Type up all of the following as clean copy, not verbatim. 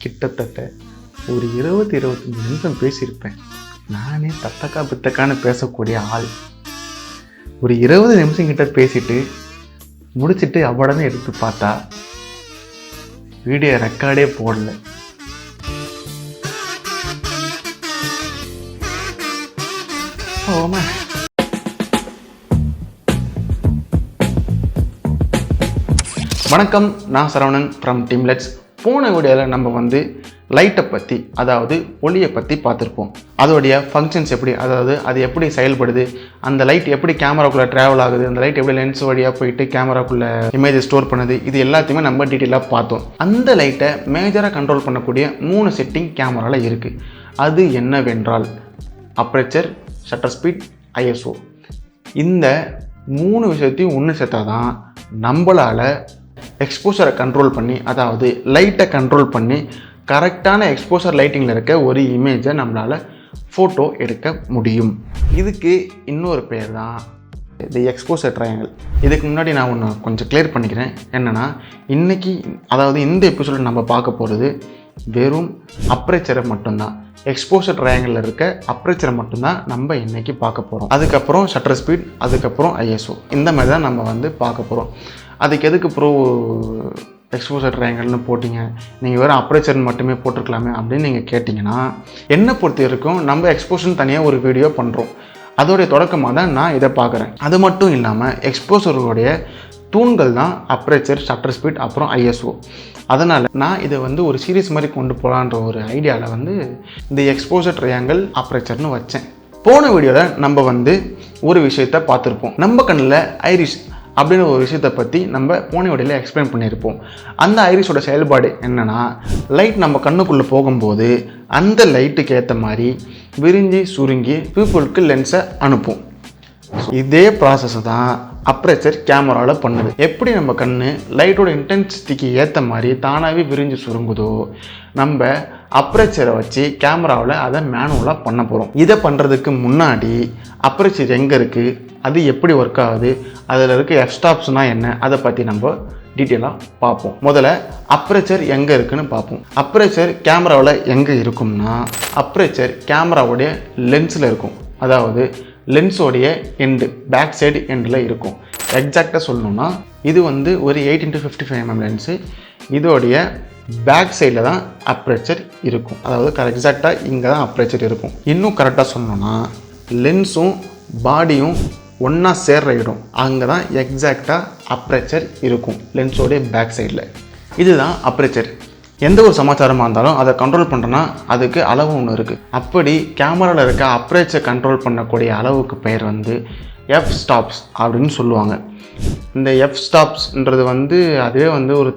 கிட்டத்தட்ட ஒரு 20-25 நிமிஷம் பேசியிருப்பேன். நானே தத்தக்கா பித்தக்கான்னு பேசக்கூடிய ஆள். ஒரு 20 நிமிஷம் கிட்ட பேசிட்டு முடிச்சுட்டு அவ்வளோன்னு எடுத்து பார்த்தா வீடியோ ரெக்கார்டே போடல. ஓமா வணக்கம், நான் சரவணன் ஃப்ரம் டீம் லெட்ஸ். போன வீடியோவில் நம்ம லைட்டை பற்றி, அதாவது ஒளியை பற்றி பார்த்துருப்போம். அதோடைய ஃபங்க்ஷன்ஸ் எப்படி, அதாவது அது எப்படி செயல்படுது, அந்த லைட் எப்படி கேமராக்குள்ளே ட்ராவல் ஆகுது, அந்த லைட் எப்படி லென்ஸ் வழியாக போயிட்டு கேமராக்குள்ளே இமேஜை ஸ்டோர் பண்ணுது, இது எல்லாத்தையுமே நம்ம டீட்டெயிலாக பார்த்தோம். அந்த லைட்டை மேஜராக கண்ட்ரோல் பண்ணக்கூடிய 3 செட்டிங் கேமராவில் இருக்குது. அது என்னவென்றால் அப்ரேச்சர், ஷட்டர் ஸ்பீட், ISO. இந்த 3 விஷயத்தையும் ஒன்று சேர்த்தா தான் நம்மளால் எக்ஸ்போசரை கண்ட்ரோல் பண்ணி, அதாவது லைட்டை கண்ட்ரோல் பண்ணி கரெக்டான எக்ஸ்போசர் லைட்டிங்கில் இருக்க ஒரு இமேஜை நம்மளால் ஃபோட்டோ எடுக்க முடியும். இதுக்கு இன்னொரு பேர் தான் தி எக்ஸ்போசர் ட்ரையாங்கிள். இதுக்கு முன்னாடி நான் ஒன்று கொஞ்சம் கிளியர் பண்ணிக்கிறேன். என்னென்னா, இன்றைக்கி அதாவது இந்த எபிசோட நம்ம பார்க்க போகிறது வெறும் அப்ரேச்சரை மட்டும்தான். எக்ஸ்போசர் ட்ரையாங்கிளில் இருக்க அப்ரேச்சரை மட்டும்தான் நம்ம இன்றைக்கி பார்க்க போகிறோம். அதுக்கப்புறம் ஷட்டர் ஸ்பீட், அதுக்கப்புறம் ISO, இந்த மாதிரி தான் நம்ம பார்க்க போகிறோம். அதுக்கு எதுக்கு ப்ரோ எக்ஸ்போசர் ட்ரையாங்கிள்னு போட்டிங்க, நீங்கள் வேறு அப்ரேச்சர் மட்டுமே போட்டிருக்கலாமே அப்படின்னு நீங்கள் கேட்டிங்கன்னா, என்னை பொறுத்த வரைக்கும் நம்ம எக்ஸ்போசர் தனியாக ஒரு வீடியோ பண்ணுறோம். அதோடைய தொடக்கமாக தான் நான் இதை பார்க்குறேன். அது மட்டும் இல்லாமல் எக்ஸ்போசருடைய தூண்கள் தான் அப்ரேச்சர், ஷட்டர் ஸ்பீட், அப்புறம் ISO. அதனால் நான் இதை ஒரு சீரீஸ் மாதிரி கொண்டு போகலான்ற ஒரு ஐடியாவில் இந்த எக்ஸ்போசர் ட்ரையாங்கிள் அப்ரேச்சர்னு வச்சேன். போன வீடியோவில் நம்ம ஒரு விஷயத்தை பார்த்துருப்போம். நம்ம கண்ணில் ஐரிஸ் அப்படின்னு ஒரு விஷயத்தை பற்றி நம்ம போன வீடியோவில் எக்ஸ்பிளைன் பண்ணியிருப்போம். அந்த ஐரிஸோட செயல்பாடு என்னென்னா, லைட் நம்ம கண்ணுக்குள்ளே போகும்போது அந்த லைட்டுக்கு ஏற்ற மாதிரி விரிஞ்சி சுருங்கி பீப்புளுக்கு லென்ஸை அனுப்பும். இதே ப்ராசஸ் தான் அப்ரேச்சர் கேமராவில் பண்ணுது. எப்படி நம்ம கண் லைட்டோட இன்டென்சிட்டிக்கு ஏற்ற மாதிரி தானாகவே விரிஞ்சு சுருங்குதோ, நம்ம அப்ரேச்சரை வச்சு கேமராவில் அதை மேனுவலாக பண்ண போகிறோம். இதை பண்ணுறதுக்கு முன்னாடி அப்ரேச்சர் எங்கே இருக்குது, அது எப்படி ஒர்க் ஆகுது, அதில் இருக்க எஃப்ஸ்டாப்ஸ்னால் என்ன, அதை பற்றி நம்ம டீட்டெயிலாக பார்ப்போம். முதல்ல அப்ரேச்சர் எங்கே இருக்குதுன்னு பார்ப்போம். அப்ரேச்சர் கேமராவில் எங்கே இருக்கும்னா, அப்ரேச்சர் கேமராவுடைய லென்ஸில் இருக்கும். அதாவது லென்ஸோடைய எண்டு, பேக் சைடு எண்டில் இருக்கும். எக்ஸாக்டாக சொல்லணும்னா இது ஒரு 8x55mm லென்ஸு. இதோடைய பேக் சைடில் தான் அப்ரேச்சர் இருக்கும். அதாவது எக்ஸாக்டாக இங்கே தான் அப்ரேச்சர் இருக்கும். இன்னும் கரெக்டாக சொல்லணும்னா லென்ஸும் பாடியும் ஒன்றா சேர்ற இடம், அங்கே தான் எக்ஸாக்டாக அப்ரேச்சர் இருக்கும், லென்ஸோடைய பேக் சைடில். இதுதான் அப்ரேச்சர். எந்த ஒரு சமாச்சாரமாக இருந்தாலும் அதை கண்ட்ரோல் பண்ணுறோன்னா அதுக்கு அளவு ஒன்று இருக்குது. அப்படி கேமராவில் இருக்க அப்ரேச்சர் கண்ட்ரோல் பண்ணக்கூடிய அளவுக்கு பெயர் எஃப் ஸ்டாப்ஸ் அப்படின்னு சொல்லுவாங்க. இந்த எஃப் ஸ்டாப்ஸ்ன்றது அதுவே ஒரு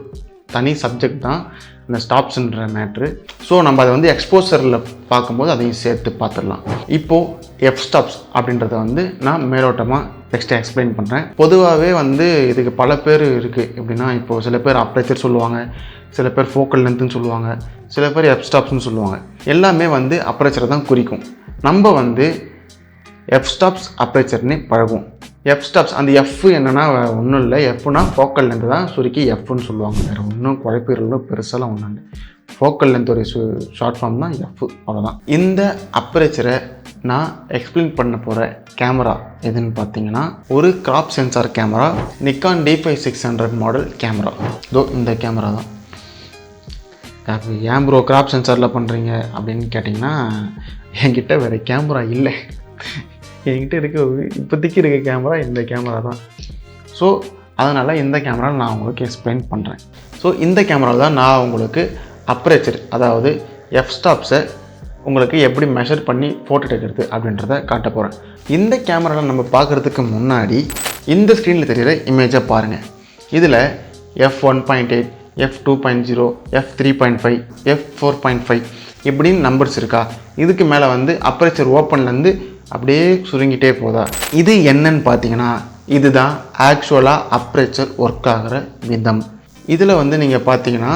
தனி சப்ஜெக்ட் தான், இந்த ஸ்டாப்ஸ்ன்ற மேட்ரு. ஸோ நம்ம அதை எக்ஸ்போசரில் பார்க்கும்போது அதையும் சேர்த்து பார்த்துடலாம். இப்போது எஃப் ஸ்டாப்ஸ் அப்படின்றத நான் மேலோட்டமாக நெக்ஸ்ட்டு எக்ஸ்பிளைன் பண்ணுறேன். பொதுவாகவே இதுக்கு பல பேர் இருக்குது. எப்படின்னா, இப்போது சில பேர் அப்ரேச்சர் சொல்லுவாங்க, சில பேர் ஃபோக்கல் லென்த்துன்னு சொல்லுவாங்க, சில பேர் எஃப் ஸ்டாப்ஸ்னு சொல்லுவாங்க. எல்லாமே அப்ரேச்சரை தான் குறிக்கும். நம்ம எஃப் ஸ்டாப்ஸ் அப்ரேச்சர்னே பழகும். எஃப் ஸ்டாப்ஸ், அந்த எஃப் என்னென்னா ஒன்றும் இல்லை, எஃப்னா ஃபோக்கல் லென்த்து தான் சுருக்கி எஃப்னு சொல்லுவாங்க. வேறு ஒன்றும் குழப்பீர்களும் பெருசாலாம் ஒன்றும் இல்லை. ஃபோக்கல் லென்த் ஒரு ஷார்ட் ஃபார்ம் தான் எஃப், அவ்வளோதான். இந்த அப்ரேச்சரை நான் எக்ஸ்பிளைன் பண்ண போகிற கேமரா எதுன்னு பார்த்தீங்கன்னா, ஒரு graph sensor camera, Nikon D5600 model camera. இதோ இந்த கேமரா தான். ஏன் ப்ரோ கிராப் சென்சாரில் பண்ணுறீங்க அப்படின்னு கேட்டிங்கன்னா, என்கிட்ட வேறு கேமரா இல்லை. என்கிட்ட இப்போதைக்கு இருக்க கேமரா இந்த கேமரா தான். ஸோ அதனால் இந்த கேமரா நான் உங்களுக்கு எக்ஸ்பிளைன் பண்ணுறேன். ஸோ இந்த கேமராவில் தான் நான் உங்களுக்கு அப்ரேச்சர், அதாவது எஃப் ஸ்டாப்ஸை உங்களுக்கு எப்படி மெஷர் பண்ணி ஃபோட்டோ எடுக்கிறது அப்படின்றத காட்ட போகிறேன். இந்த கேமராவில் நம்ம பார்க்குறதுக்கு முன்னாடி இந்த ஸ்க்ரீனில் தெரிகிற இமேஜை பாருங்கள். இதில் F1.8, F2.0, F3.5, F4.5 இப்படின்னு நம்பர்ஸ் இருக்கா. இதுக்கு மேலே அப்ரேச்சர் ஓப்பன்லேருந்து அப்படியே சுருங்கிட்டே போதா. இது என்னன்னு பார்த்தீங்கன்னா, இதுதான் ஆக்சுவலாக அப்ரேச்சர் ஒர்க் ஆகிற விதம். இதில் நீங்கள் பார்த்தீங்கன்னா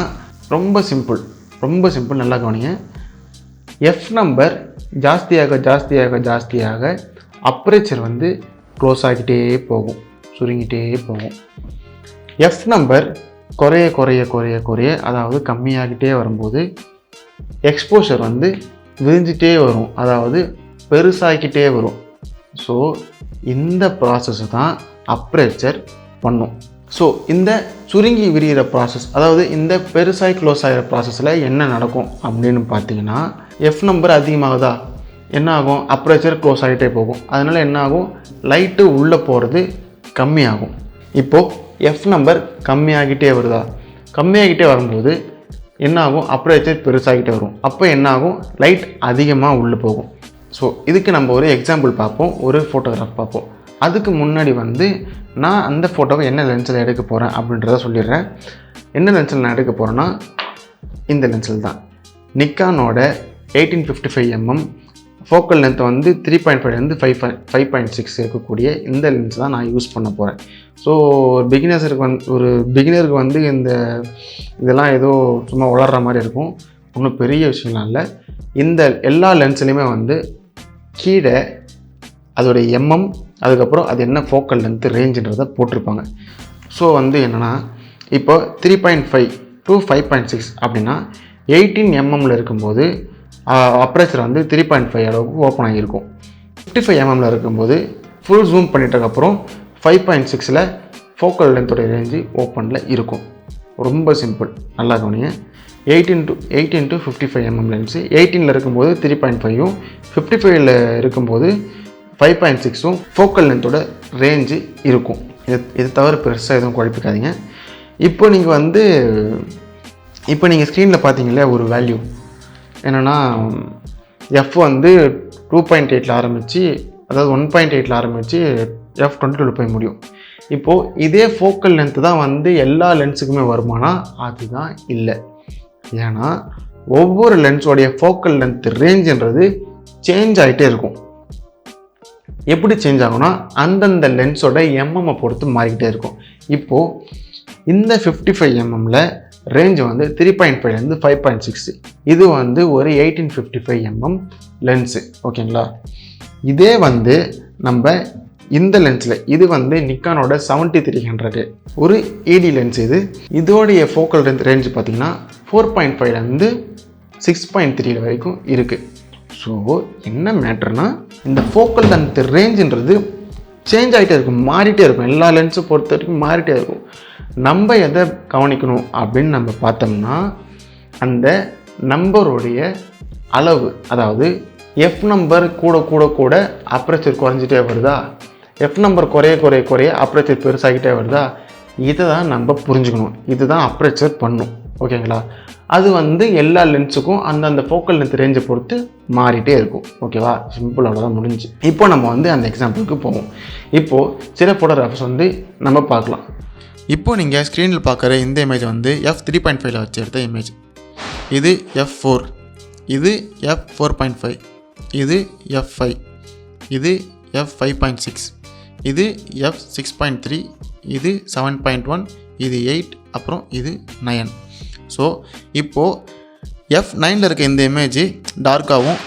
ரொம்ப சிம்பிள், நல்லா கவனிங்க. எஃப் நம்பர் ஜாஸ்தியாக அப்ரேச்சர் க்ளோஸ் ஆகிட்டே போகும், சுருங்கிட்டே போகும். எஃப் நம்பர் குறைய குறைய குறைய குறைய அதாவது கம்மியாகிட்டே வரும்போது எக்ஸ்போஷர் வந்து விரிஞ்சிட்டே வரும், அதாவது பெருசாகிக்கிட்டே வரும். ஸோ இந்த ப்ராசஸ் தான் அப்பேச்சர் பண்ணும். ஸோ இந்த சுருங்கி விரிகிற ப்ராசஸ், அதாவது இந்த பெருசாகி க்ளோஸ் ஆகிற ப்ராசஸில் என்ன நடக்கும் அப்படின்னு பார்த்தீங்கன்னா, எஃப் நம்பர் அதிகமாகுதா என்ன ஆகும், அப்பேச்சர் க்ளோஸ் ஆகிட்டே போகும். அதனால் என்ன ஆகும், லைட்டு உள்ளே போகிறது கம்மியாகும். இப்போது எஃப் நம்பர் கம்மியாகிட்டே வருதா, கம்மியாகிட்டே வரும்போது என்ன ஆகும், அப்பேச்சர் பெருசாகிட்டே வரும். அப்போ என்ன ஆகும், லைட் அதிகமாக உள்ளே போகும். ஸோ இதுக்கு நம்ம ஒரு எக்ஸாம்பிள் பார்ப்போம், ஒரு ஃபோட்டோகிராஃப் பார்ப்போம். அதுக்கு முன்னாடி வந்து நான் அந்த ஃபோட்டோவை என்ன லென்ஸில் எடுக்க போகிறேன் அப்படின்றத சொல்லிடுறேன். என்ன லென்ஸில் நான் எடுக்க போகிறேன்னா இந்த லென்ஸில் தான். நிக்கானோட 1855mm ஃபோக்கல் லென்த் வந்து 3.5 5.6 இருக்கக்கூடிய இந்த லென்ஸ் தான் நான் யூஸ் பண்ண போகிறேன். ஸோ ஒரு பிகினருக்கு வந்து இதெல்லாம் ஏதோ சும்மா வளர்கிற மாதிரி இருக்கும், ஒன்றும் பெரிய விஷயம்லாம் இல்லை. இந்த எல்லா லென்ஸ்லையுமே வந்து கீழே அதோடைய எம்எம், அதுக்கப்புறம் அது என்ன ஃபோக்கல் லென்த் ரேஞ்சுன்றதை போட்டிருப்பாங்க. ஸோ வந்து என்னென்னா, இப்போ 3.5 to 5.6 அப்படின்னா 18mm இருக்கும்போது அப்பேச்சர் வந்து 3.5 அளவுக்கு ஓப்பன் ஆகியிருக்கும். 55mm இருக்கும்போது ஃபுல் ஜூம் பண்ணிட்டதுக்கப்புறம் 5.6 ஃபோக்கல் லென்த்தோடைய ரேஞ்சு ஓப்பனில் இருக்கும். ரொம்ப சிம்பிள், நல்லா கவனிங்க. 18 to 55mm லென்ஸு 18 இருக்கும்போது 3.5ம் 55 இருக்கும்போது 5.6ம் ஃபோக்கல் லென்த்தோட ரேஞ்சு இருக்கும். இது தவிர பெருசாக எதுவும் குழப்பிக்காதீங்க. இப்போ நீங்கள் ஸ்க்ரீனில் பார்த்தீங்களே ஒரு வேல்யூ என்னென்னா, எஃப் வந்து 2.8 ஆரம்பித்து, அதாவது 1.8 ஆரம்பித்து F22 போய் முடியும். இப்போது இதே ஃபோக்கல் லென்த்து தான் வந்து எல்லா லென்ஸுக்குமே வருமானா, அதுதான் இல்லை. ஏன்னா ஒவ்வொரு லென்ஸோடைய ஃபோக்கல் லென்த் ரேஞ்சுன்றது சேஞ்ச் ஆகிட்டே இருக்கும். எப்படி சேஞ்ச் ஆகும்னா, அந்தந்த லென்ஸோட எம்எம்ஐ பொறுத்து மாறிக்கிட்டே இருக்கும். இப்போது இந்த 55mmல ரேஞ்சு வந்து 3.5லேருந்து 5.6. இது வந்து ஒரு 1855mm லென்ஸு, ஓகேங்களா. இதே வந்து நம்ம இந்த லென்ஸில் இது வந்து நிக்கானோட 7300 ஒரு ED லென்ஸ். இதோடைய ஃபோக்கல் லென்த் ரேஞ்சு பார்த்திங்கன்னா 4.5லேருந்து 6.3 வரைக்கும் இருக்குது. ஸோ என்ன மேட்டர்னா, இந்த ஃபோக்கல் லென்த் ரேஞ்சுன்றது சேஞ்ச் ஆகிட்டே இருக்கும், மாறிட்டே இருக்கும். எல்லா லென்ஸும் பொறுத்த வரைக்கும் மாறிட்டே இருக்கும். நம்ம எதை கவனிக்கணும் அப்படின்னு நம்ம பார்த்தோம்னா, அந்த நம்பருடைய அளவு, அதாவது எஃப் நம்பர் கூட கூட கூட அப்பேச்சர் குறைஞ்சிட்டே வருதா, எஃப் நம்பர் குறைய குறைய குறைய அப்பேச்சர் பெருசாகிட்டே வருதா, இதை தான் நம்ம புரிஞ்சுக்கணும். இதுதான் அப்பேச்சர் பண்ணும், ஓகேங்களா. அது வந்து எல்லா லென்ஸுக்கும் அந்தந்த ஃபோக்கல் லென்த் ரேஞ்சை பொறுத்து மாறிட்டே இருக்கும், ஓகேவா. சிம்பிள், அவ்வளோதான், முடிஞ்சு. இப்போ நம்ம வந்து அந்த எக்ஸாம்பிளுக்கு போவோம். இப்போது சில ஃபோட்டோகிராஃபர்ஸ் வந்து நம்ம பார்க்கலாம். இப்போது நீங்கள் ஸ்க்ரீனில் பார்க்குற இந்த இமேஜ் வந்து F3.5 வச்சு எடுத்த இமேஜ். இது F4, இது F4.5, இது F5, இது F5.6, இது F6.3, இது 7.1, இது 8, அப்புறம் இது 9. ஸோ இப்போது F9ல் இருக்க இந்த இமேஜ் டார்க்காகவும்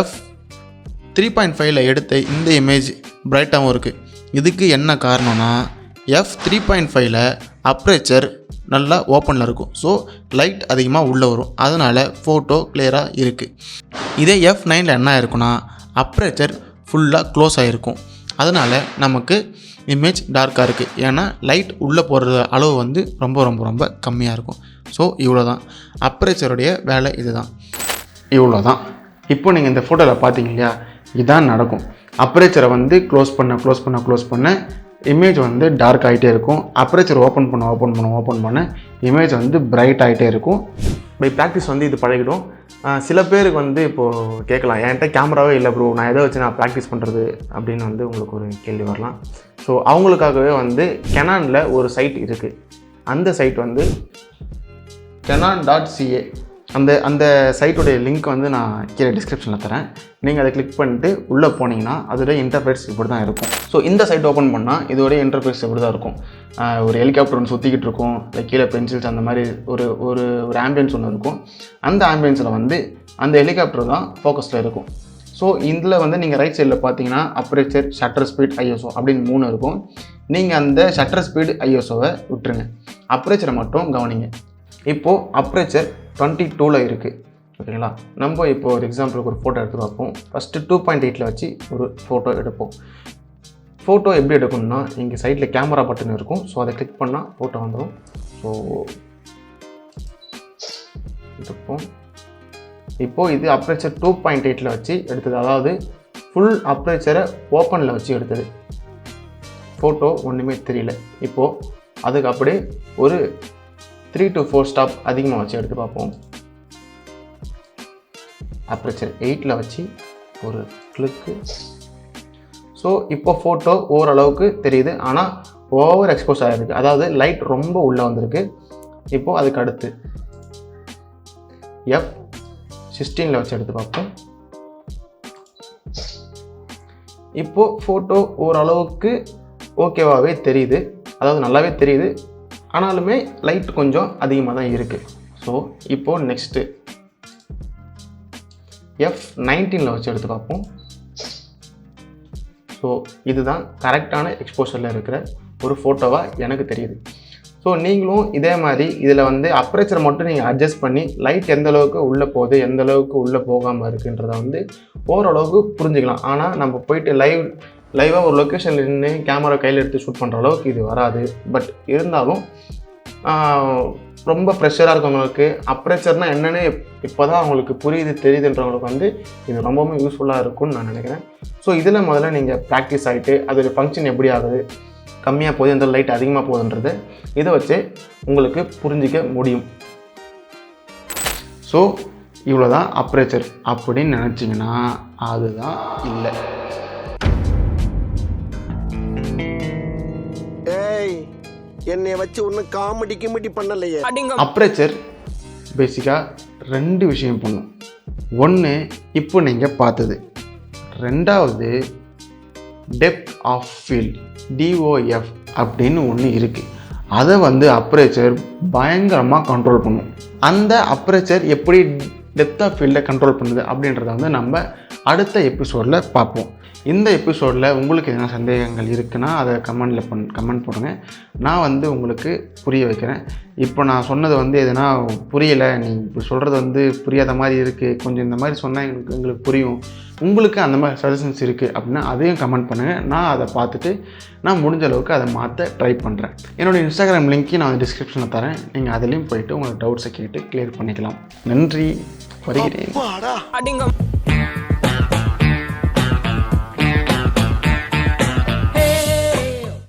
F3.5ல் எடுத்த இந்த இமேஜ் பிரைட்டாகவும் இருக்குது. இதுக்கு என்ன காரணம்னா, F3.5ல் அப்பேச்சர் நல்லா ஓப்பனில் இருக்கும். ஸோ லைட் அதிகமாக உள்ளே வரும், அதனால் ஃபோட்டோ கிளியராக இருக்குது. இதே F9ல் என்ன இருக்குன்னா, அப்பேச்சர் ஃபுல்லாக க்ளோஸ் ஆகிருக்கும். அதனால் நமக்கு இமேஜ் டார்க்காக இருக்குது. ஏன்னா லைட் உள்ளே போகிற அளவு வந்து ரொம்ப ரொம்ப ரொம்ப கம்மியாக இருக்கும். ஸோ இவ்வளோ தான் அப்பேச்சருடைய வேலை, இதுதான், இவ்வளோ தான். இப்போ நீங்கள் இந்த ஃபோட்டோவில் பார்த்தீங்க இல்லையா, இதுதான் நடக்கும். அப்பேச்சரை வந்து க்ளோஸ் பண்ண இமேஜ் வந்து டார்க் ஆகிட்டே இருக்கும். அப்பேச்சர் ஓப்பன் பண்ண இமேஜ் வந்து பிரைட் ஆகிட்டே இருக்கும். பை ப்ராக்டிஸ் வந்து இது பழகிடும். சில பேருக்கு வந்து இப்போது கேட்கலாம், என்கிட்ட கேமராவே இல்லை ப்ரோ, நான் எதை வச்சு நான் ப்ராக்டிஸ் பண்ணுறது அப்படின்னு வந்து உங்களுக்கு ஒரு கேள்வி வரலாம். ஸோ அவங்களுக்காகவே வந்து கெனானில் ஒரு சைட் இருக்குது. அந்த சைட் வந்து canon.ca. அந்த சைட்டோடைய லிங்க் வந்து நான் கீழே டிஸ்கிரிப்ஷனில் தரேன். நீங்கள் அதை கிளிக் பண்ணிட்டு உள்ளே போனீங்கன்னா அதோடைய இன்டர்ஃபேஸ் இப்படி தான் இருக்கும். ஸோ இந்த சைட் ஓப்பன் பண்ணால் இதோடைய இன்டர்ஃபேஸ் இப்படி தான் இருக்கும். ஒரு ஹெலிகாப்டர் ஒன்று சுற்றிக்கிட்டு இருக்கும், கீழே பென்சில்ஸ் அந்த மாதிரி ஒரு ஒரு ஆம்பியன்ஸ் ஒன்று இருக்கும். அந்த ஆம்பியன்ஸில் வந்து அந்த ஹெலிகாப்டர் தான் ஃபோக்கஸில் இருக்கும். ஸோ இதில் வந்து நீங்கள் ரைட் சைடில் பார்த்தீங்கன்னா அப்ரேச்சர், ஷட்டர் ஸ்பீட், ஐஎஸ்ஓ அப்படின்னு 3 இருக்கும். நீங்கள் அந்த ஷட்டர் ஸ்பீடு, ஐஎஸ்ஓவை விட்டுருங்க, அப்ரேச்சரை மட்டும் கவனிங்க. இப்போது அப்ரேச்சர் 22ல் இருக்குது, ஓகேங்களா. நம்ம இப்போ ஒரு எக்ஸாம்பிளுக்கு ஒரு ஃபோட்டோ எடுத்து பார்ப்போம். ஃபஸ்ட்டு 2.8 வச்சு ஒரு ஃபோட்டோ எடுப்போம். ஃபோட்டோ எப்படி எடுக்கணும்னா இங்கே சைடில் கேமரா பட்டன் இருக்கும். ஸோ அதை கிளிக் பண்ணால் ஃபோட்டோ வந்துடும். ஸோ எடுப்போம். இப்போது இது அப்ரேச்சர் 2.8 வச்சு எடுத்தது, அதாவது ஃபுல் அப்ரேச்சரை ஓப்பனில் வச்சு எடுத்தது. ஃபோட்டோ ஒன்றுமே தெரியல. இப்போது அதுக்கு அப்படியே ஒரு 3 to 4 ஸ்டாப் அதிகமாக வச்சு எடுத்து பார்ப்போம். அப்ரேச்சர் 8ல் வச்சு ஒரு கிளிக்கு. ஸோ இப்போ ஃபோட்டோ ஓரளவுக்கு தெரியுது, ஆனால் ஓவர் எக்ஸ்போஸ் ஆகிருக்கு, அதாவது லைட் ரொம்ப உள்ளே வந்திருக்கு. இப்போது அதுக்கு அடுத்து F16ல் வச்சு எடுத்து பார்ப்போம். இப்போது ஃபோட்டோ ஓரளவுக்கு ஓகேவாகவே தெரியுது, அதாவது நல்லாவே தெரியுது, ஆனாலுமே லைட் கொஞ்சம் அதிகமாக தான் இருக்குது. ஸோ இப்போது நெக்ஸ்ட்டு F19ல் வச்சு எடுத்து பார்ப்போம். ஸோ இதுதான் கரெக்டான எக்ஸ்போஷரில் இருக்கிற ஒரு ஃபோட்டோவாக எனக்கு தெரியுது. ஸோ நீங்களும் இதே மாதிரி இதில் வந்து அப்ரேச்சரை மட்டும் நீங்கள் அட்ஜஸ்ட் பண்ணி லைட் எந்த அளவுக்கு உள்ளே போகுது, எந்த அளவுக்கு உள்ளே போகாமல் இருக்குன்றதை வந்து ஓரளவுக்கு புரிஞ்சுக்கலாம். ஆனால் நம்ம போயிட்டு லைவாக ஒரு லொக்கேஷனில் நின்று கேமரா கையில் எடுத்து ஷூட் பண்ணுற அளவுக்கு இது வராது. பட் இருந்தாலும் ரொம்ப ப்ரெஷராக இருக்கவங்களுக்கு, அப்ரேச்சர்னால் என்னென்னு இப்போ தான் அவங்களுக்கு தெரியுதுன்றவங்களுக்கு வந்து இது ரொம்பவுமே யூஸ்ஃபுல்லாக இருக்கும்னு நான் நினைக்கிறேன். ஸோ இதில் முதல்ல நீங்கள் ப்ராக்டிஸ் ஆகிட்டு அதோடய ஃபங்க்ஷன் எப்படி ஆகுது, கம்மியாக போகுது, எந்த லைட் அதிகமாக போகுதுன்றது இதை வச்சு உங்களுக்கு புரிஞ்சிக்க முடியும். ஸோ இவ்வளோ தான் அப்ரேச்சர் அப்படின்னு நினச்சிங்கன்னா அதுதான் இல்லை. என்னை வச்சு ஒன்றும் காமெடி பண்ணலையே. அப்ரேச்சர் பேசிக்காக 2 விஷயம் பண்ணும். ஒன்று இப்போ நீங்கள் பார்த்தது, ரெண்டாவது டெப்த் ஆஃப் ஃபீல்ட், DOF அப்படின்னு ஒன்று இருக்குது. அதை வந்து அப்ரேச்சர் பயங்கரமாக கண்ட்ரோல் பண்ணும். அந்த அப்ரேச்சர் எப்படி டெப்த் ஆஃப் ஃபீல்டை கண்ட்ரோல் பண்ணுது அப்படின்றத வந்து நம்ம அடுத்த எபிசோடில் பார்ப்போம். இந்த எபிசோடில் உங்களுக்கு எதனா சந்தேகங்கள் இருக்குன்னா அதை கமெண்ட் போடுங்க. நான் வந்து உங்களுக்கு புரிய வைக்கிறேன். இப்போ நான் சொன்னது வந்து எதனா புரியலை, நீங்கள் இப்போ சொல்கிறது வந்து புரியாத மாதிரி இருக்குது, கொஞ்சம் இந்த மாதிரி சொன்னால் எங்களுக்கு புரியும், உங்களுக்கு அந்த மாதிரி சஜஷன்ஸ் இருக்குது அப்படின்னா அதையும் கமெண்ட் பண்ணுங்கள். நான் அதை பார்த்துட்டு நான் முடிஞ்ச அளவுக்கு அதை மாற்ற ட்ரை பண்ணுறேன். என்னோடய இன்ஸ்டாகிராம் லிங்க்கையும் நான் டிஸ்கிரிப்ஷனில் தரேன். நீங்கள் அதிலையும் போயிட்டு உங்களோட டவுட்ஸை கேட்டு கிளியர் பண்ணிக்கலாம். நன்றி, வருகிறேன்.